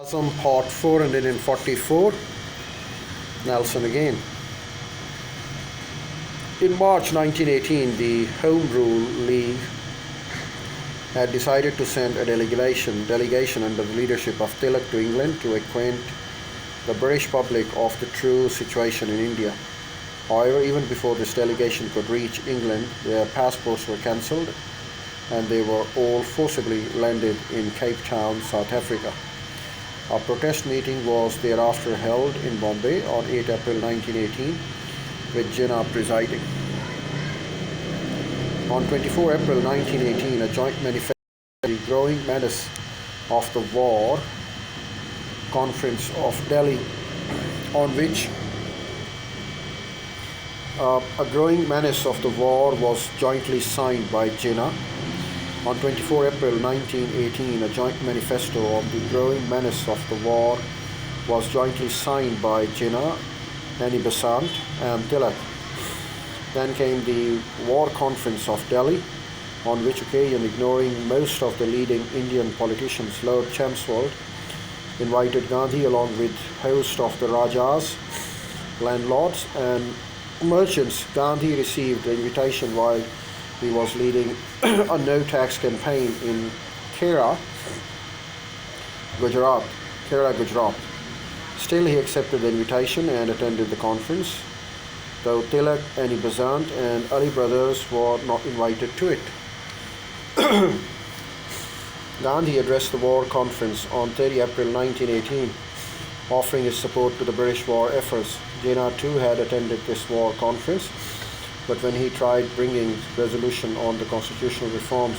Azam Part 444, Nelson again. In March 1918, the Home Rule League had decided to send a delegation under the leadership of Tilak to England to acquaint the British public of the true situation in India. However, even before this delegation could reach England, their passports were cancelled and they were all forcibly landed in Cape Town, South Africa. A protest meeting was thereafter held in Bombay on 8 April 1918 with Jinnah presiding. On 24 April 1918, a joint manifesto, The Growing Menace of the War Conference of Delhi, on which a growing menace of the war was jointly signed by Jinnah. On 24 April 1918, a joint manifesto of the growing menace of the war was jointly signed by Jinnah, Annie Besant, and Tilak. Then came the War Conference of Delhi, on which occasion, ignoring most of the leading Indian politicians, Lord Chelmsford invited Gandhi along with host of the Rajas, landlords, and merchants. Gandhi received the invitation while he was leading a no-tax campaign in Kerala, Gujarat. Still, he accepted the invitation and attended the conference, though Tilak, Annie Besant, and Ali brothers were not invited to it. Gandhi addressed the war conference on 30 April 1918, offering his support to the British war efforts. Jinnah too had attended this war conference, but when he tried bringing resolution on the constitutional reforms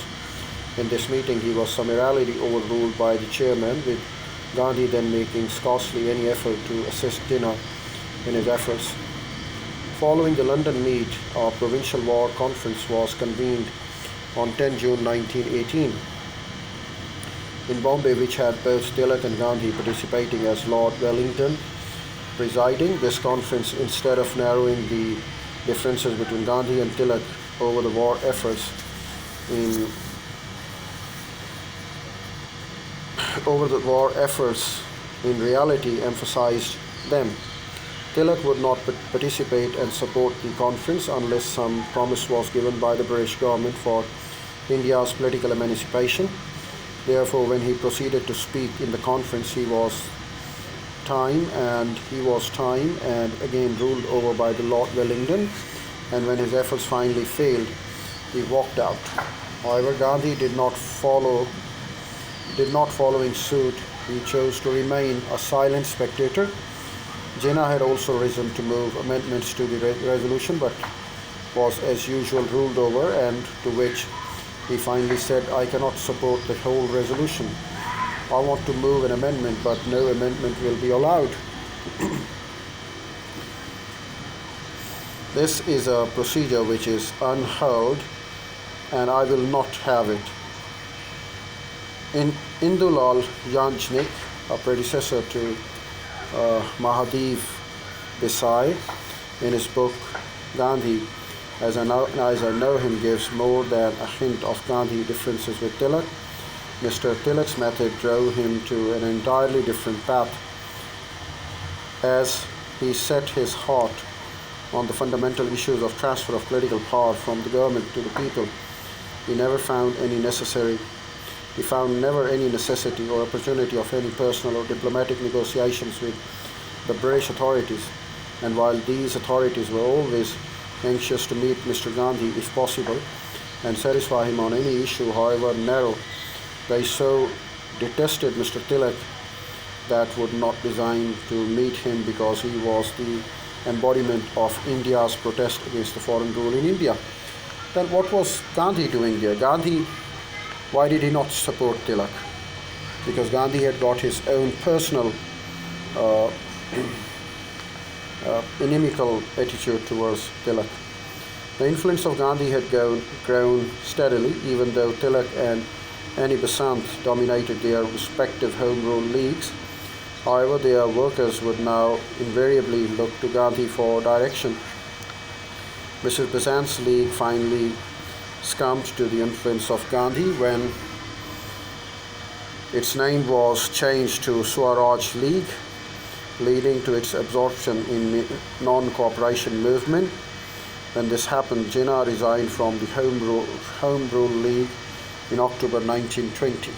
in this meeting, he was summarily overruled by the chairman, with Gandhi then making scarcely any effort to assist Jinnah in his efforts. Following the London meet, a provincial war conference was convened on 10 June 1918 in Bombay, which had both Tilak and Gandhi participating as Lord Wellington presiding. This conference, instead of narrowing the differences between Gandhi and Tilak over the war efforts in reality emphasized them. Tilak would not participate and support the conference unless some promise was given by the British government for India's political emancipation. Therefore, when he proceeded to speak in the conference, he was time and again ruled over by the Lord Wellington, and when his efforts finally failed, he walked out. However, Gandhi did not following suit. He chose to remain a silent spectator. Jinnah had also risen to move amendments to the resolution, but was as usual ruled over, and to which he finally said, "I cannot support the whole resolution. I want to move an amendment, but no amendment will be allowed." This is a procedure which is unheard, and I will not have it. In Indulal Yajnik, a predecessor to Mahadev Desai, in his book Gandhi, as I know him, gives more than a hint of Gandhi differences with Tilak. Mr. Tilak's method drove him to an entirely different path. As he set his heart on the fundamental issues of transfer of political power from the government to the people, he found never any necessity or opportunity of any personal or diplomatic negotiations with the British authorities. And while these authorities were always anxious to meet Mr. Gandhi if possible and satisfy him on any issue, however narrow, they so detested Mr. Tilak that would not design to meet him because he was the embodiment of India's protest against the foreign rule in India. Then what was Gandhi doing there? Why did he not support Tilak? Because Gandhi had got his own personal inimical attitude towards Tilak. The influence of Gandhi had grown steadily, even though Tilak and Annie Besant dominated their respective home rule leagues. However, their workers would now invariably look to Gandhi for direction. Mrs. Besant's league finally succumbed to the influence of Gandhi when Its name was changed to Swaraj League, leading to its absorption in non-cooperation movement. When this happened, Jinnah resigned from the Home Rule League in October 1920.